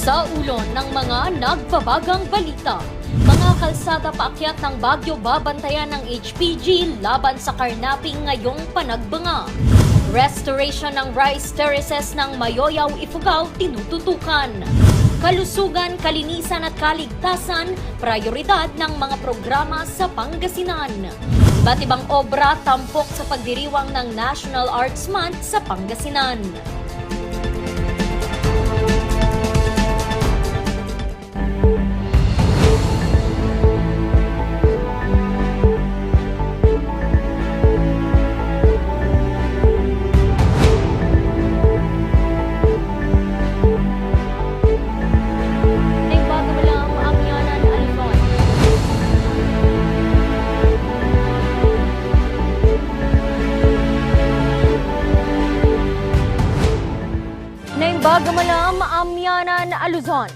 Sa ulo ng mga nagbabagang balita, mga kalsada paakyat ng Baguio babantayan ng HPG laban sa karnaping ngayong panagbanga. Restoration ng rice terraces ng Mayoyaw, Ifugao tinututukan. Kalusugan, kalinisan at kaligtasan, prioridad ng mga programa sa Pangasinan. Iba't ibang obra tampok sa pagdiriwang ng National Arts Month sa Pangasinan. Bagamalam, Amyanan, Luzon.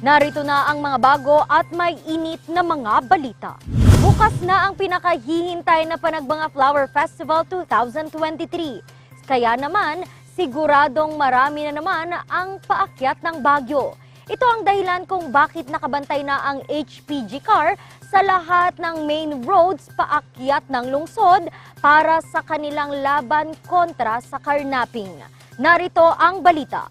Narito na ang mga bago at may init na mga balita. Bukas na ang pinakahihintay na Panagbanga Flower Festival 2023. Kaya naman, siguradong marami na naman ang paakyat ng Baguio. Ito ang dahilan kung bakit nakabantay na ang HPG car sa lahat ng main roads paakyat ng lungsod para sa kanilang laban kontra sa karnaping. Narito ang balita.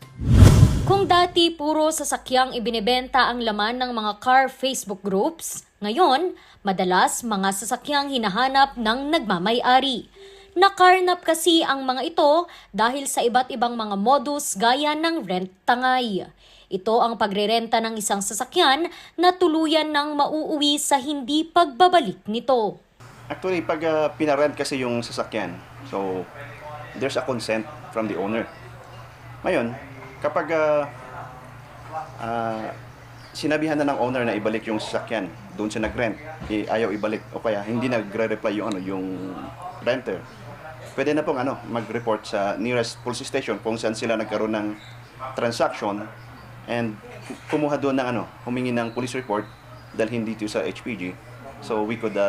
Kung dati puro sasakyang ibinebenta ang laman ng mga car Facebook groups, ngayon, madalas mga sasakyang hinahanap ng nagmamay-ari. Nakarnap kasi ang mga ito dahil sa iba't ibang mga modus gaya ng rent tangay. Ito ang pagrerenta ng isang sasakyan na tuluyan ng mauuwi sa hindi pagbabalik nito. Actually, pag pinarent kasi yung sasakyan, so there's a consent from the owner. Ngayon, kapag sinabihan na ng owner na ibalik yung sasakyan doon siya nag-rent, ayaw ibalik o kaya hindi nagre-reply yung renter, pwede na pong mag-report sa nearest police station kung saan sila nagkaroon ng transaction and kumuha doon ng humingi ng police report dahil hindi dito sa HPG, so we could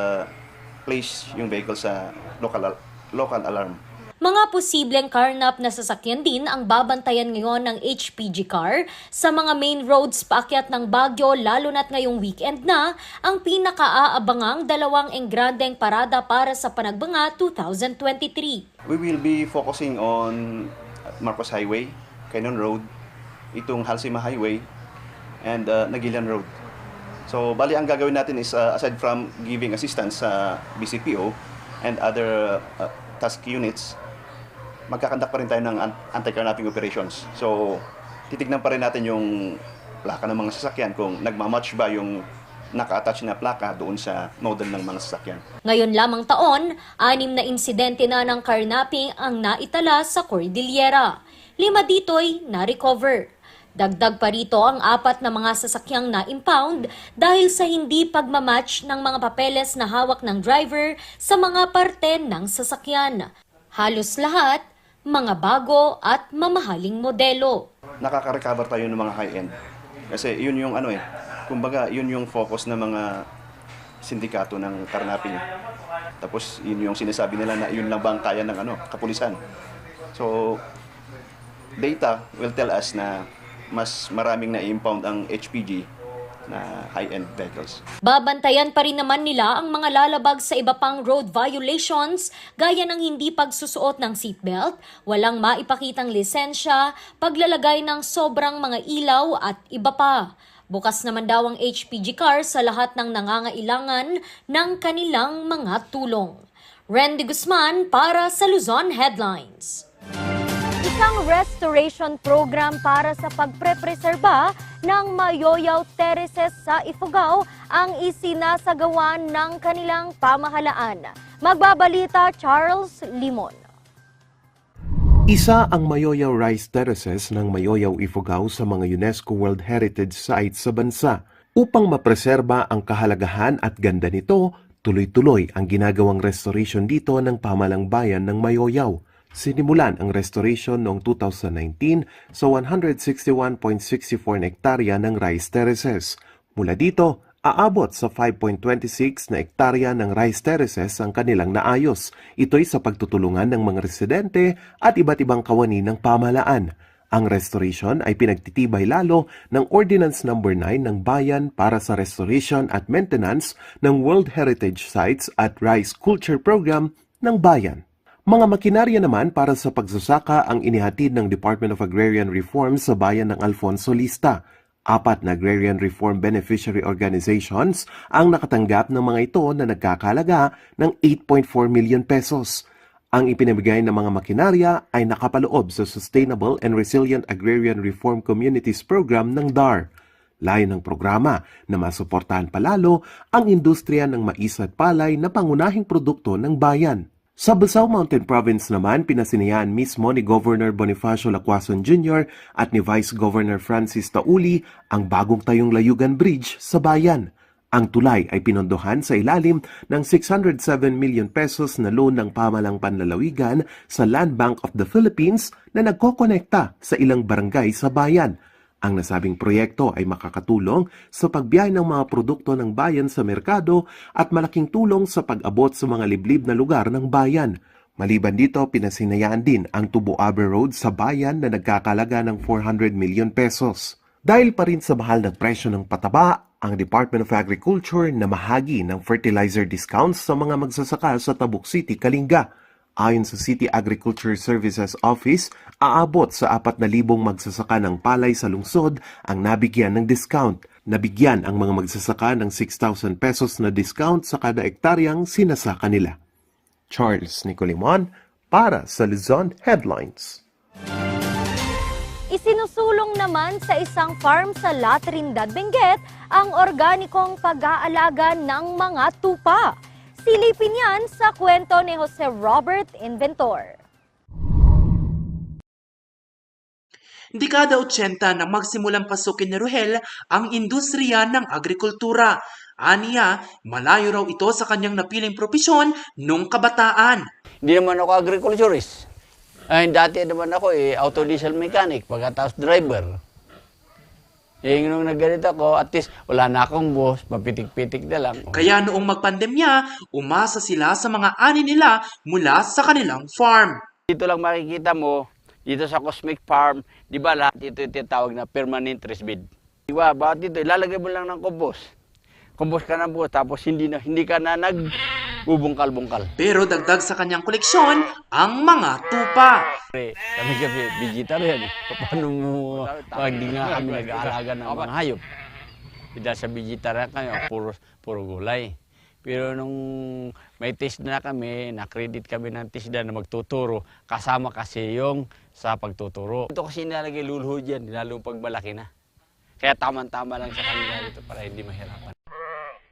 place yung vehicle sa local alarm. Mga posibleng karnap na sasakyan din ang babantayan ngayon ng HPG car sa mga main roads paakyat ng Baguio, lalo na't ngayong weekend na ang pinakaaabangang dalawang engrandeng parada para sa Panagbanga 2023. We will be focusing on Marcos Highway, Canyon Road, itong Halsima Highway, and Nagilian Road. So, bali ang gagawin natin is aside from giving assistance sa BCPO and other task units, magkakandak pa rin tayo ng anti-carnapping operations. So, titignan pa rin natin yung plaka ng mga sasakyan kung nagmamatch ba yung naka-attach na plaka doon sa model ng mga sasakyan. Ngayon lamang taon, 6 na insidente na ng carnapping ang naitala sa Cordillera. 5 dito'y na-recover. Dagdag pa rito ang 4 na mga sasakyang na-impound dahil sa hindi pagmamatch ng mga papeles na hawak ng driver sa mga parte ng sasakyan. Halos lahat, mga bago at mamahaling modelo. Nakaka-recover tayo ng mga high-end. Kasi yun yung kumbaga yun yung focus ng mga sindikato ng carnapping. Tapos yun yung sinasabi nila na yun lang ba ang kaya ng kapulisan. So, data will tell us na mas maraming na-impound ang HPG na high-end vehicles. Babantayan pa rin naman nila ang mga lalabag sa iba pang road violations gaya ng hindi pagsusuot ng seatbelt, walang maipakitang lisensya, paglalagay ng sobrang mga ilaw at iba pa. Bukas naman daw ang HPG car sa lahat ng nangangailangan ng kanilang mga tulong. Randy Guzman para sa Luzon Headlines. Isang restoration program para sa pagprepreserba ng Mayoyaw terraces sa Ifugao ang isinasagawa ng kanilang pamahalaan. Magbabalita Charles Limon. Isa ang Mayoyaw Rice Terraces ng Mayoyaw, Ifugao sa mga UNESCO World Heritage Sites sa bansa. Upang mapreserba ang kahalagahan at ganda nito, tuloy-tuloy ang ginagawang restoration dito ng pamahalang bayan ng Mayoyaw. Sinimulan ang restoration noong 2019 sa 161.64 na hektarya ng rice terraces. Mula dito, aabot sa 5.26 na hektarya ng rice terraces ang kanilang naayos. Ito'y sa pagtutulungan ng mga residente at iba't ibang kawani ng pamahalaan. Ang restoration ay pinagtitibay lalo ng Ordinance No. 9 ng Bayan para sa restoration at maintenance ng World Heritage Sites at Rice Culture Program ng Bayan. Mga makinarya naman para sa pagsasaka ang inihatid ng Department of Agrarian Reform sa bayan ng Alfonso Lista. 4 na Agrarian Reform Beneficiary Organizations ang nakatanggap ng mga ito na nagkakalaga ng 8.4 million pesos. Ang ipinamigay ng mga makinarya ay nakapaloob sa Sustainable and Resilient Agrarian Reform Communities Program ng DAR. Layon ng programa na masuportahan palalo ang industriya ng mais at palay na pangunahing produkto ng bayan. Sa Buzao Mountain Province naman, pinasinayaan mismo ni Governor Bonifacio Lacuason Jr. at ni Vice Governor Francis Tauli ang bagong tayong layugan bridge sa bayan. Ang tulay ay pinondohan sa ilalim ng 607 million pesos na loan ng pamalang panlalawigan sa Land Bank of the Philippines na nagkokonekta sa ilang barangay sa bayan. Ang nasabing proyekto ay makakatulong sa pagbiyahe ng mga produkto ng bayan sa merkado at malaking tulong sa pag-abot sa mga liblib na lugar ng bayan. Maliban dito, pinasinayaan din ang Tubo-Aber Road sa bayan na nagkakalaga ng 400 million pesos. Dahil pa rin sa mahal na presyo ng pataba, ang Department of Agriculture na mahagi ng fertilizer discounts sa mga magsasaka sa Tabuk City, Kalinga. Ayon sa City Agriculture Services Office, aabot sa 4,000 magsasaka ng palay sa lungsod ang nabigyan ng discount. Nabigyan ang mga magsasaka ng 6,000 pesos na discount sa kada ektaryang sinasaka nila. Charles Nicolimon para sa Luzon Headlines. Isinusulong naman sa isang farm sa La Trindad, Benguet ang organikong pag-aalaga ng mga tupa. Silipin yan sa kwento ni Jose Robert Inventor. Dekada 80 na magsimulang pasukin ni Ruhel ang industriya ng agrikultura. Aniya, malayo raw ito sa kanyang napiling propesyon nung kabataan. Hindi naman ako agriculturist. Ay, dati naman ako auto diesel mechanic, pagkatapos driver. Nung nagganito ako, at least wala na akong boss, mapitik-pitik na lang. Kaya noong magpandemya, umasa sila sa mga ani nila mula sa kanilang farm. Dito lang makikita mo, dito sa Cosmic Farm, di ba lahat ito tinatawag na permanent raised bed. Di ba, bakit dito, ilalagay mo lang ng compost. Compost ka ng buo, tapos hindi ka na nagbubungkal-bungkal. Pero dagdag sa kanyang koleksyon, ang mga tupa. Kami vegetarian. Paano mo, pag di nga kami nag-aalaga ng mga hayop. Dahil sa vegetarian kami, puro gulay. Pero nung may test na kami, na-credit kami ng test na magtuturo, kasama kasi yung sa pagtuturo. Ito kasi nilalagay luluhod yan, lalo pag malaki na. Kaya tama-tama lang sa kanila dito para hindi mahirapan.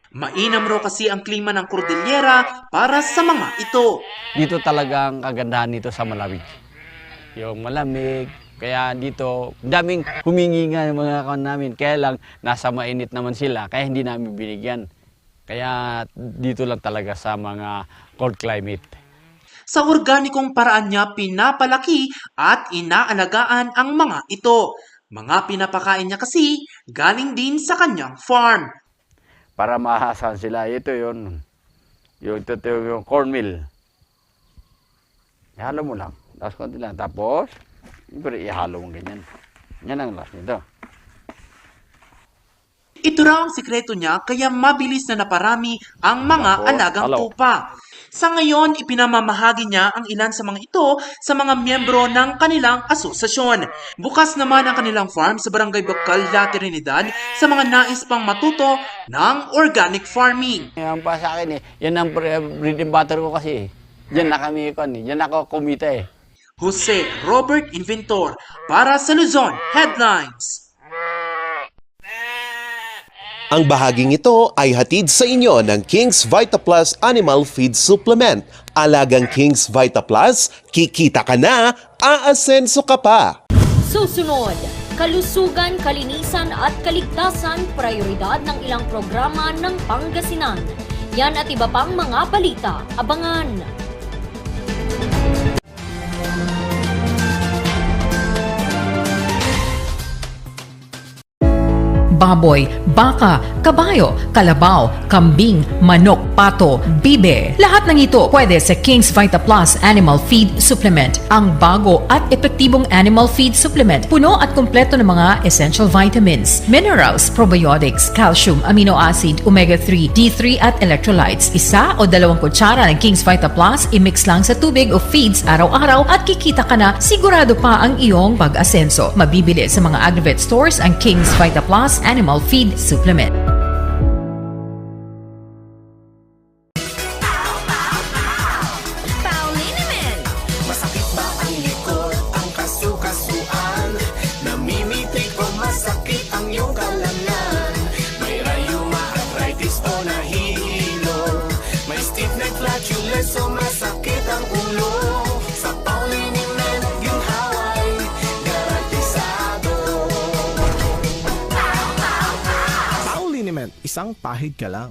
Mainam raw kasi ang klima ng Cordillera para sa mga ito. Dito talaga ang kagandahan nito sa malamig. Yung malamig, kaya dito, daming humingi nga yung mga kawan namin. Kaya lang, nasa mainit naman sila, kaya hindi namin binigyan. Kaya dito lang talaga sa mga cold climate. Sa organikong paraan niya, pinapalaki at inaalagaan ang mga ito. Mga pinapakain niya kasi, galing din sa kanyang farm. Para mahasan sila, ito yun. Yung cornmeal. Ihalo mo lang. Tapos konti lang. Tapos, ihalo mo ganyan. Yan ang last nito. Ito raw ang sikreto niya kaya mabilis na naparami ang mga alagang tupa. Sa ngayon, ipinamamahagi niya ang ilan sa mga ito sa mga miyembro ng kanilang asosasyon. Bukas naman ang kanilang farm sa Barangay Bakal, La Trinidad sa mga nais pang matuto ng organic farming. Yan pa sa akin yan ang bread and butter ko kasi. Yan na kami yan ako kumita Jose Robert Inventor para sa Luzon Headlines. Ang bahaging ito ay hatid sa inyo ng King's Vita Plus Animal Feed Supplement. Alagang King's Vita Plus, kikita ka na, aasenso ka pa. Susunod, kalusugan, kalinisan at kaligtasan, prioridad ng ilang programa ng Pangasinan. Yan at iba pang mga balita. Abangan! baboy, baka, kabayo, kalabaw, kambing, manok, pato, bibe. Lahat ng ito pwede sa King's Vita Plus Animal Feed Supplement. Ang bago at epektibong animal feed supplement. Puno at kumpleto ng mga essential vitamins, minerals, probiotics, calcium, amino acid, omega-3, D3 at electrolytes. 1 o 2 kutsara ng King's Vita Plus, i-mix lang sa tubig o feeds araw-araw at kikita ka na sigurado pa ang iyong pag-asenso. Mabibili sa mga Agrovet stores ang King's Vita Plus Animal Feed Supplement. Masakit ba ang likod, ang kasu-kasuan? Namimitik o masakit ang iyong kalamnan? May rayuma, arthritis o nahihilo? May stiff neck, flatulence o masakit ang ulo? Sa Pauliniment, ginhaway, garantisado. Pauliniment, isang pahid ka lang.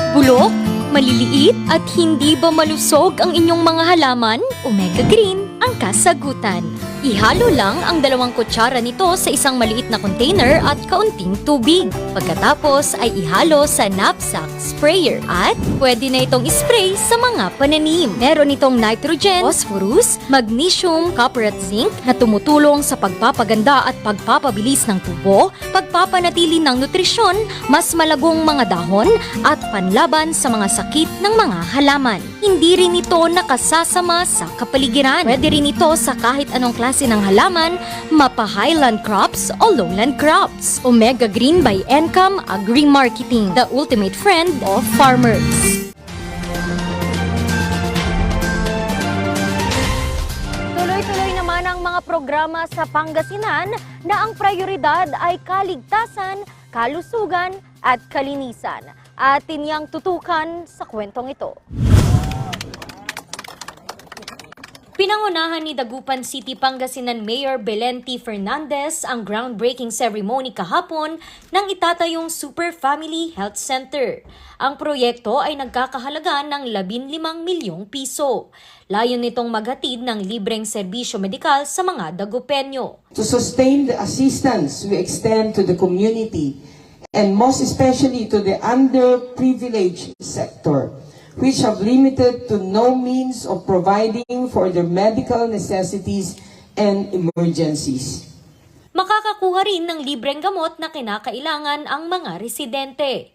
Bulok, maliliit at hindi ba malusog ang inyong mga halaman? Omega Green ang kasagutan. Ihalo lang ang 2 kutsara nito sa isang maliit na container at kaunting tubig. Pagkatapos ay ihalo sa knapsack sprayer at pwede na itong spray sa mga pananim. Meron itong nitrogen, phosphorus, magnesium, copper at zinc na tumutulong sa pagpapaganda at pagpapabilis ng tubo, pagpapanatili ng nutrisyon, mas malagong mga dahon at panlaban sa mga sakit ng mga halaman. Hindi rin ito nakasasama sa kapaligiran. Pwede rin ito sa kahit anong klase ng halaman, mapa-highland crops o lowland crops. Omega Green by Encam Agri-Marketing, the ultimate friend of farmers. Tuloy-tuloy naman ang mga programa sa Pangasinan na ang prioridad ay kaligtasan, kalusugan at kalinisan. Atin yang tutukan sa kwentong ito. Pinangunahan ni Dagupan City, Pangasinan Mayor Belen T. Fernandez ang groundbreaking ceremony kahapon ng itatayong Super Family Health Center. Ang proyekto ay nagkakahalaga ng 15 milyong piso. Layon nitong maghatid ng libreng serbisyo medikal sa mga Dagupenyo. To sustain the assistance we extend to the community and most especially to the underprivileged sector, which have limited to no means of providing for their medical necessities and emergencies. Makakakuha rin ng libreng gamot na kinakailangan ang mga residente.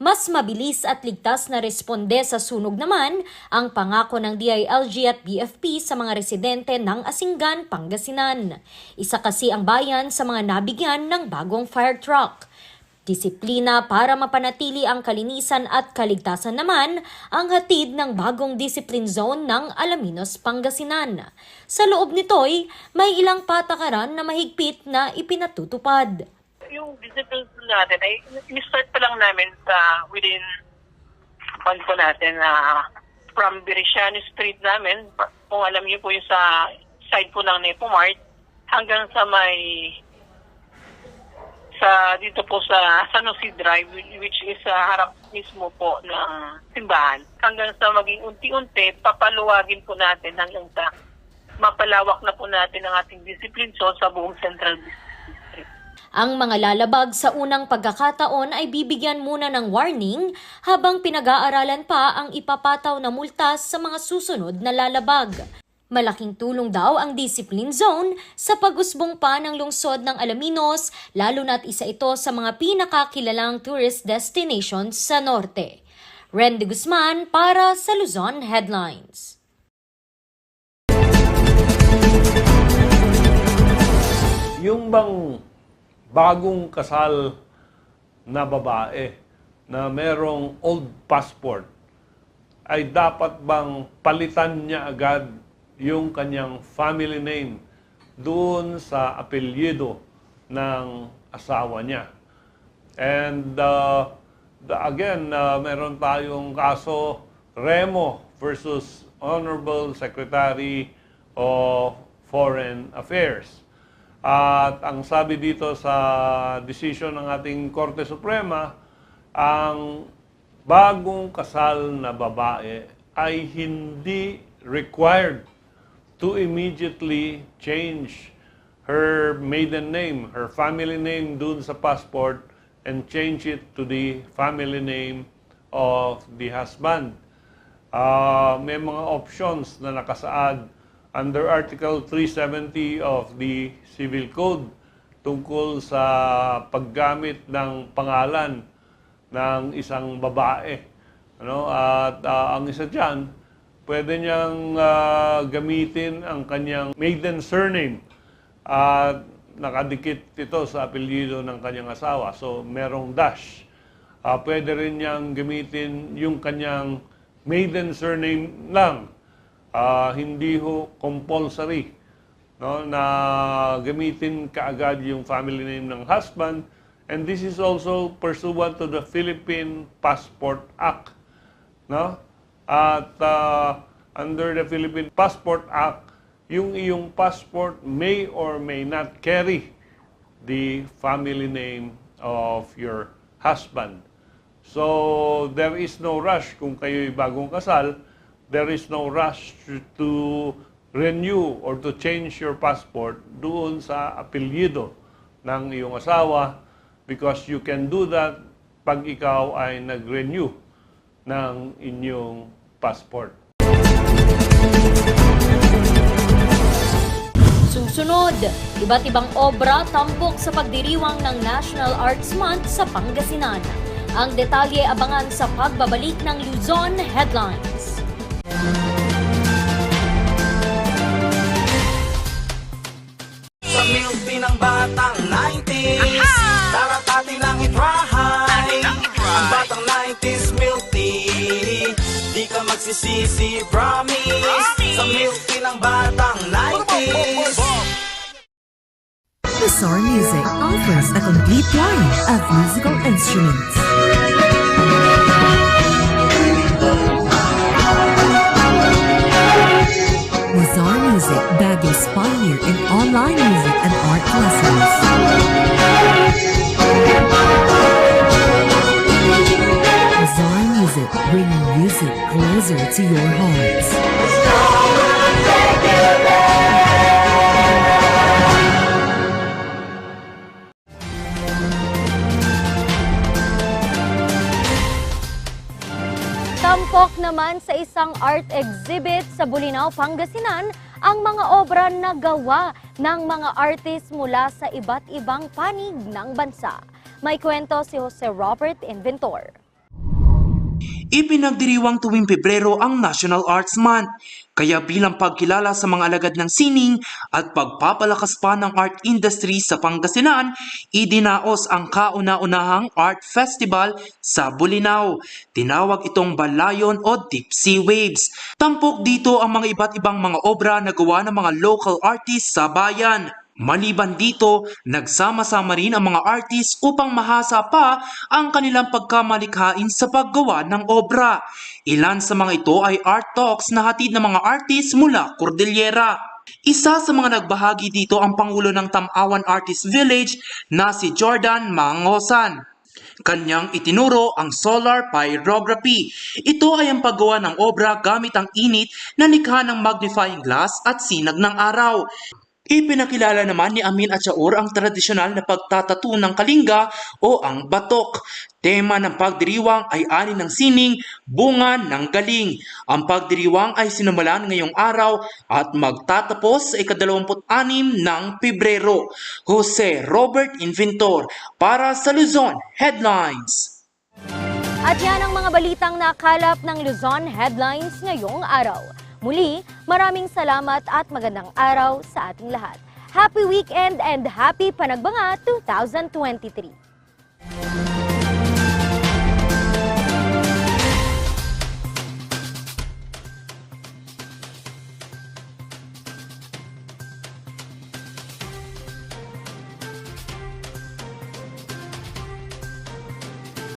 Mas mabilis at ligtas na responde sa sunog naman ang pangako ng DILG at BFP sa mga residente ng Asinggan, Pangasinan. Isa kasi ang bayan sa mga nabigyan ng bagong fire truck. Disiplina para mapanatili ang kalinisan at kaligtasan naman ang hatid ng bagong discipline zone ng Alaminos, Pangasinan. Sa loob nito'y may ilang patakaran na mahigpit na ipinatutupad. Yung discipline natin ay in-start pa lang namin sa within po natin from Bericiano Street namin, kung alam niyo po yung sa side po ng Nepomart, hanggang sa dito po sa San Jose Drive, which is harap mismo po ng simbahan. Hanggang sa maging unti-unti, papaluwagin po natin hanggang sa mapalawak na po natin ang ating discipline zone sa buong Central District. Ang mga lalabag sa unang pagkakataon ay bibigyan muna ng warning habang pinag-aaralan pa ang ipapataw na multa sa mga susunod na lalabag. Malaking tulong daw ang discipline zone sa pag-usbong pa ng lungsod ng Alaminos, lalo na't isa ito sa mga pinakakilalang tourist destinations sa norte. Randy Guzman para sa Luzon Headlines. Yung bang bagong kasal na babae na merong old passport, ay dapat bang palitan niya agad yung kanyang family name doon sa apelyido ng asawa niya? And again, meron tayong kaso Remo versus Honorable Secretary of Foreign Affairs. At ang sabi dito sa decision ng ating Korte Suprema, ang bagong kasal na babae ay hindi required to immediately change her maiden name, her family name dun sa passport and change it to the family name of the husband. May mga options na nakasaad under Article 370 of the Civil Code tungkol sa paggamit ng pangalan ng isang babae. At ang isa dyan, pwede niyang gamitin ang kanyang maiden surname at nakadikit ito sa apelyido ng kanyang asawa. So, merong dash. Pwede rin niyang gamitin yung kanyang maiden surname lang. Hindi ho compulsory na gamitin kaagad yung family name ng husband. And this is also pursuant to the Philippine Passport Act. At under the Philippine Passport Act, yung iyong passport may or may not carry the family name of your husband. So, there is no rush kung kayo'y bagong kasal, there is no rush to renew or to change your passport doon sa apelyido ng iyong asawa because you can do that pag ikaw ay nag-renew ng inyong passport. Susunod, iba't ibang obra tampok sa pagdiriwang ng National Arts Month sa Pangasinan. Ang detalye abangan sa pagbabalik ng Luzon Headlines. Sa milk ng batang 90s, daratatin ang itrahay. Ang batang 90s milk tea, di ka magsisisi, promise. Sa milk ng batang 90s. Bizarre Music offers a complete line of musical instruments. Bizarre Music, Baguio's pioneer in online music and art lessons. Bizarre Music, bringing music closer to your hearts. Tampok naman sa isang art exhibit sa Bolinao, Pangasinan ang mga obra na gawa ng mga artist mula sa iba't ibang panig ng bansa. May kwento si Jose Robert Inventor. Ipinagdiriwang tuwing Pebrero ang National Arts Month. Kaya bilang pagkilala sa mga alagad ng sining at pagpapalakas pa ng art industry sa Pangasinan, idinaos ang kauna-unahang art festival sa Bolinao. Tinawag itong Balayon o Deep Sea Waves. Tampok dito ang mga iba't ibang mga obra na gawa ng mga local artists sa bayan. Maliban dito, nagsama-sama rin ang mga artist upang mahasa pa ang kanilang pagkamalikhain sa paggawa ng obra. Ilan sa mga ito ay art talks na hatid ng mga artist mula Cordillera. Isa sa mga nagbahagi dito ang Pangulo ng Tamawan Artist Village na si Jordan Mangosan. Kanyang itinuro ang solar pyrography. Ito ay ang paggawa ng obra gamit ang init na likha ng magnifying glass at sinag ng araw. Ipinakilala naman ni Amin Atchaur ang tradisyonal na pagtatato ng kalinga o ang batok. Tema ng pagdiriwang ay ani ng sining, bunga ng galing. Ang pagdiriwang ay sinumalan ngayong araw at magtatapos sa ika-26 ng Pebrero. Jose Robert Inventor para sa Luzon Headlines. At yan ang mga balitang nakalap ng Luzon Headlines ngayong araw. Muli, maraming salamat at magandang araw sa ating lahat. Happy weekend and happy Panagbanga 2023!